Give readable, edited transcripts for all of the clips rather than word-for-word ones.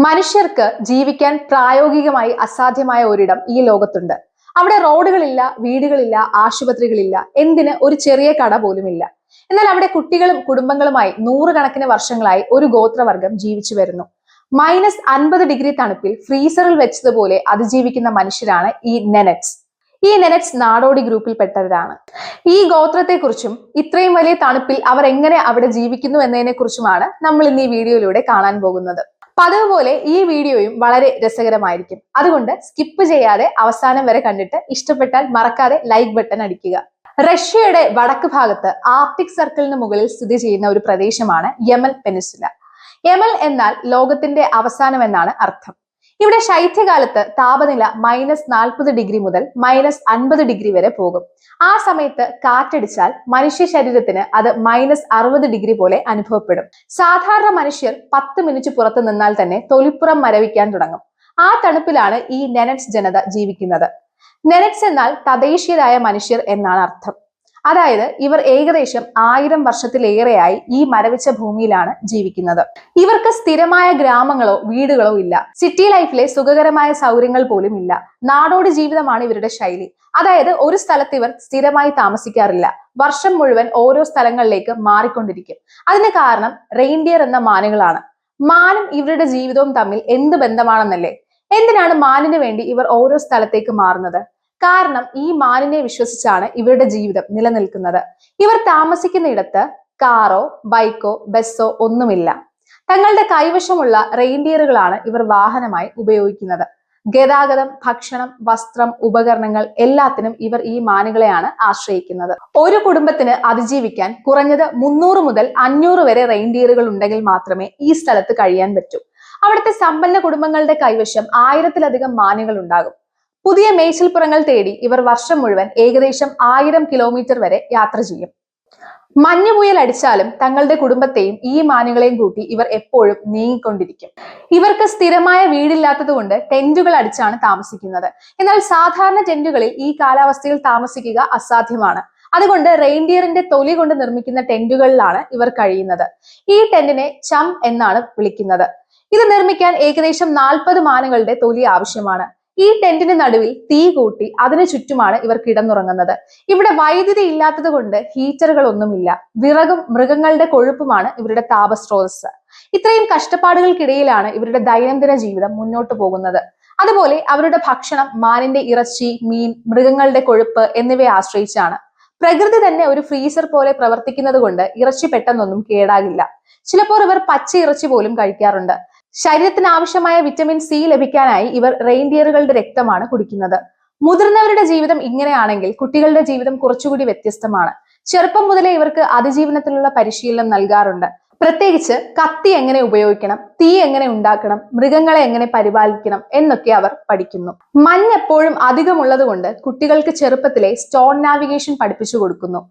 മനുഷ്യർക്ക് ജീവിക്കാൻ പ്രായോഗികമായി അസാധ്യമായ ഒരിടം ഈ ലോകത്തുണ്ട്. അവിടെ റോഡുകളില്ല, വീടുകളില്ല, ആശുപത്രികളില്ല, എന്തിന് ഒരു ചെറിയ കട പോലുമില്ല. എന്നാൽ അവിടെ കുട്ടികളും കുടുംബങ്ങളുമായി നൂറുകണക്കിന് വർഷങ്ങളായി ഒരു ഗോത്രവർഗം ജീവിച്ചു വരുന്നു. -50 ഡിഗ്രി തണുപ്പിൽ ഫ്രീസറിൽ വെച്ചതുപോലെ അതിജീവിക്കുന്ന മനുഷ്യരാണ് ഈ നെനറ്റ്സ്. ഈ നെനറ്റ്സ് നാടോടി ഗ്രൂപ്പിൽപ്പെട്ടവരാണ്. ഈ ഗോത്രത്തെക്കുറിച്ചും ഇത്രയും വലിയ തണുപ്പിൽ അവർ എങ്ങനെ അവിടെ ജീവിക്കുന്നു എന്നതിനെ കുറിച്ചുമാണ് നമ്മൾ ഇന്ന് ഈ വീഡിയോയിലൂടെ കാണാൻ പോകുന്നത്. പതിവ് പോലെ ഈ വീഡിയോയും വളരെ രസകരമായിരിക്കും. അതുകൊണ്ട് സ്കിപ്പ് ചെയ്യാതെ അവസാനം വരെ കണ്ടിട്ട് ഇഷ്ടപ്പെട്ടാൽ മറക്കാതെ ലൈക്ക് ബട്ടൺ അടിക്കുക. റഷ്യയുടെ വടക്ക് ഭാഗത്ത് ആർട്ടിക് സർക്കിളിന് മുകളിൽ സ്ഥിതി ചെയ്യുന്ന ഒരു പ്രദേശമാണ് യമൽ പെനിൻസുല. യമൽ എന്നാൽ ലോകത്തിന്റെ അവസാനം എന്നാണ് അർത്ഥം. ഇവിടെ ശൈത്യകാലത്ത് താപനില -40 ഡിഗ്രി മുതൽ -50 ഡിഗ്രി വരെ പോകും. ആ സമയത്ത് കാറ്റടിച്ചാൽ മനുഷ്യ ശരീരത്തിന് അത് -60 ഡിഗ്രി പോലെ അനുഭവപ്പെടും. സാധാരണ മനുഷ്യർ 10 മിനിറ്റ് പുറത്തു നിന്നാൽ തന്നെ തൊലിപ്പുറം മരവിക്കാൻ തുടങ്ങും. ആ തണുപ്പിലാണ് ഈ നെനറ്റ്സ് ജനത ജീവിക്കുന്നത്. നെനറ്റ്സ് എന്നാൽ തദ്ദേശീയരായ മനുഷ്യർ എന്നാണ് അർത്ഥം. അതായത് ഇവർ ഏകദേശം 1000 വർഷത്തിലേറെയായി ഈ മരവിച്ച ഭൂമിയിലാണ് ജീവിക്കുന്നത്. ഇവർക്ക് സ്ഥിരമായ ഗ്രാമങ്ങളോ വീടുകളോ ഇല്ല. സിറ്റി ലൈഫിലെ സുഖകരമായ സൗകര്യങ്ങൾ പോലും ഇല്ല. നാടോടി ജീവിതമാണ് ഇവരുടെ ശൈലി. അതായത് ഒരു സ്ഥലത്ത് ഇവർ സ്ഥിരമായി താമസിക്കാറില്ല. വർഷം മുഴുവൻ ഓരോ സ്ഥലങ്ങളിലേക്ക് മാറിക്കൊണ്ടിരിക്കും. അതിന് കാരണം റെയിൻഡിയർ എന്ന മാനുകളാണ്. മാനും ഇവരുടെ ജീവിതവും തമ്മിൽ എന്ത് ബന്ധമാണെന്നല്ലേ? എന്തിനാണ് മാനിന് വേണ്ടി ഇവർ ഓരോ സ്ഥലത്തേക്ക് മാറുന്നത്? കാരണം ഈ മാനിനെ വിശ്വസിച്ചാണ് ഇവരുടെ ജീവിതം നിലനിൽക്കുന്നത്. ഇവർ താമസിക്കുന്നിടത്ത് കാറോ ബൈക്കോ ബസ്സോ ഒന്നുമില്ല. തങ്ങളുടെ കൈവശമുള്ള റെയിൻഡിയറുകളാണ് ഇവർ വാഹനമായി ഉപയോഗിക്കുന്നത്. ഗതാഗതം, ഭക്ഷണം, വസ്ത്രം, ഉപകരണങ്ങൾ എല്ലാത്തിനും ഇവർ ഈ മാനുകളെയാണ് ആശ്രയിക്കുന്നത്. ഒരു കുടുംബത്തിന് അതിജീവിക്കാൻ കുറഞ്ഞത് 300 മുതൽ 500 വരെ റെയിൻഡിയറുകൾ ഉണ്ടെങ്കിൽ മാത്രമേ ഈ സ്ഥലത്ത് കഴിയാൻ പറ്റൂ. അവിടുത്തെ സമ്പന്ന കുടുംബങ്ങളുടെ കൈവശം 1000-ലധികം മാനുകൾ ഉണ്ടാകും. പുതിയ മേച്ചിൽപ്പുറങ്ങൾ തേടി ഇവർ വർഷം മുഴുവൻ ഏകദേശം 1000 കിലോമീറ്റർ വരെ യാത്ര ചെയ്യും. മഞ്ഞുപുയൽ അടിച്ചാലും തങ്ങളുടെ കുടുംബത്തെയും ഈ മാനുകളെയും കൂട്ടി ഇവർ എപ്പോഴും നീങ്ങിക്കൊണ്ടിരിക്കും. ഇവർക്ക് സ്ഥിരമായ വീടില്ലാത്തത് കൊണ്ട് ടെന്റുകൾ അടിച്ചാണ് താമസിക്കുന്നത്. എന്നാൽ സാധാരണ ടെന്റുകളിൽ ഈ കാലാവസ്ഥയിൽ താമസിക്കുക അസാധ്യമാണ്. അതുകൊണ്ട് റെയിൻഡിയറിന്റെ തൊലി കൊണ്ട് നിർമ്മിക്കുന്ന ടെന്റുകളിലാണ് ഇവർ കഴിയുന്നത്. ഈ ടെന്റിനെ ചം എന്നാണ് വിളിക്കുന്നത്. ഇത് നിർമ്മിക്കാൻ ഏകദേശം 40 മാനുകളുടെ തൊലി ആവശ്യമാണ്. ഈ ടെന്റിന് നടുവിൽ തീ കൂട്ടി അതിനു ചുറ്റുമാണ് ഇവർ കിടന്നുറങ്ങുന്നത്. ഇവിടെ വൈദ്യുതി ഇല്ലാത്തത് കൊണ്ട് ഹീറ്ററുകളൊന്നുമില്ല. വിറകും മൃഗങ്ങളുടെ കൊഴുപ്പുമാണ് ഇവരുടെ താപസ്രോതസ്. ഇത്രയും കഷ്ടപ്പാടുകൾക്കിടയിലാണ് ഇവരുടെ ദൈനംദിന ജീവിതം മുന്നോട്ട് പോകുന്നത്. അതുപോലെ അവരുടെ ഭക്ഷണം മാനിന്റെ ഇറച്ചി, മീൻ, മൃഗങ്ങളുടെ കൊഴുപ്പ് എന്നിവയെ ആശ്രയിച്ചാണ്. പ്രകൃതി തന്നെ ഒരു ഫ്രീസർ പോലെ പ്രവർത്തിക്കുന്നത് കൊണ്ട് ഇറച്ചി പെട്ടെന്നൊന്നും കേടാകില്ല. ചിലപ്പോൾ ഇവർ പച്ച ഇറച്ചി പോലും കഴിക്കാറുണ്ട്. ശരീരത്തിന് ആവശ്യമായ വിറ്റമിൻ സി ലഭിക്കാനായി ഇവർ റെയിൻഡിയറുകളുടെ രക്തമാണ് കുടിക്കുന്നത്. മുതിർന്നവരുടെ ജീവിതം ഇങ്ങനെയാണെങ്കിൽ കുട്ടികളുടെ ജീവിതം കുറച്ചുകൂടി വ്യത്യസ്തമാണ്. ചെറുപ്പം മുതലേ ഇവർക്ക് അതിജീവനത്തിനുള്ള പരിശീലനം നൽകാറുണ്ട്. പ്രത്യേകിച്ച് കത്തി എങ്ങനെ ഉപയോഗിക്കണം, തീ എങ്ങനെ ഉണ്ടാക്കണം, മൃഗങ്ങളെ എങ്ങനെ പരിപാലിക്കണം എന്നൊക്കെ അവർ പഠിക്കുന്നു. മഞ്ഞ് എപ്പോഴും അധികമുള്ളത് കൊണ്ട് കുട്ടികൾക്ക് ചെറുപ്പത്തിലെ സ്റ്റോൺ നാവിഗേഷൻ പഠിപ്പിച്ചു കൊടുക്കുന്നു.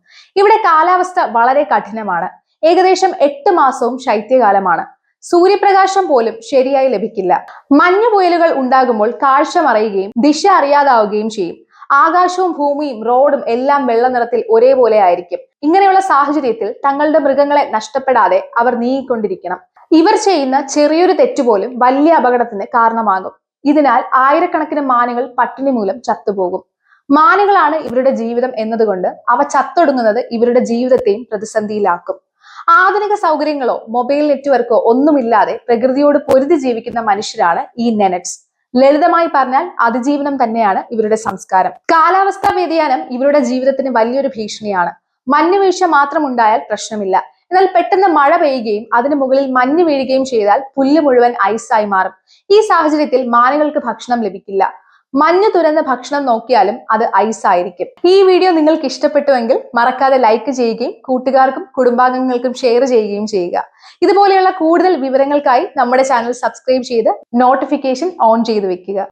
ഇവിടെ കാലാവസ്ഥ വളരെ കഠിനമാണ്. ഏകദേശം 8 മാസവും ശൈത്യകാലമാണ്. സൂര്യപ്രകാശം പോലും ശരിയായി ലഭിക്കില്ല. മഞ്ഞുപുയലുകൾ ഉണ്ടാകുമ്പോൾ കാഴ്ച മറയുകയും ദിശ അറിയാതാവുകയും ചെയ്യും. ആകാശവും ഭൂമിയും റോഡും എല്ലാം വെള്ള നിറത്തിൽ ഒരേപോലെ ആയിരിക്കും. ഇങ്ങനെയുള്ള സാഹചര്യത്തിൽ തങ്ങളുടെ മൃഗങ്ങളെ നഷ്ടപ്പെടാതെ അവർ നീങ്ങിക്കൊണ്ടിരിക്കണം. ഇവർ ചെയ്യുന്ന ചെറിയൊരു തെറ്റുപോലും വലിയ അപകടത്തിന് കാരണമാകും. ഇതിനാൽ ആയിരക്കണക്കിന് മാനുകൾ പട്ടിണി മൂലം ചത്തുപോകും. മാനുകളാണ് ഇവരുടെ ജീവിതം എന്നതുകൊണ്ട് അവ ചത്തൊടുങ്ങുന്നത് ഇവരുടെ ജീവിതത്തെയും പ്രതിസന്ധിയിലാക്കും. ആധുനിക സൗകര്യങ്ങളോ മൊബൈൽ നെറ്റ്വർക്കോ ഒന്നുമില്ലാതെ പ്രകൃതിയോട് പൊരുതി ജീവിക്കുന്ന മനുഷ്യരാണ് ഈ നെനറ്റ്സ്. ലളിതമായി പറഞ്ഞാൽ അതിജീവനം തന്നെയാണ് ഇവരുടെ സംസ്കാരം. കാലാവസ്ഥാ വ്യതിയാനം ഇവരുടെ ജീവിതത്തിന് വലിയൊരു ഭീഷണിയാണ്. മഞ്ഞുവീഴ്ച മാത്രം ഉണ്ടായാൽ പ്രശ്നമില്ല. എന്നാൽ പെട്ടെന്ന് മഴ പെയ്യുകയും അതിന് മുകളിൽ മഞ്ഞ് വീഴുകയും ചെയ്താൽ പുല്ല് മുഴുവൻ ഐസായി മാറും. ഈ സാഹചര്യത്തിൽ മാനുകൾക്ക് ഭക്ഷണം ലഭിക്കില്ല. മഞ്ഞ് തുരന്ന് ഭക്ഷണം നോക്കിയാലും അത് ഐസ് ആയിരിക്കും. ഈ വീഡിയോ നിങ്ങൾക്ക് ഇഷ്ടപ്പെട്ടുവെങ്കിൽ മറക്കാതെ ലൈക്ക് ചെയ്യുകയും കൂട്ടുകാർക്കും കുടുംബാംഗങ്ങൾക്കും ഷെയർ ചെയ്യുകയും ചെയ്യുക. ഇതുപോലെയുള്ള കൂടുതൽ വിവരങ്ങൾക്കായി നമ്മുടെ ചാനൽ സബ്സ്ക്രൈബ് ചെയ്ത് നോട്ടിഫിക്കേഷൻ ഓൺ ചെയ്ത് വെക്കുക.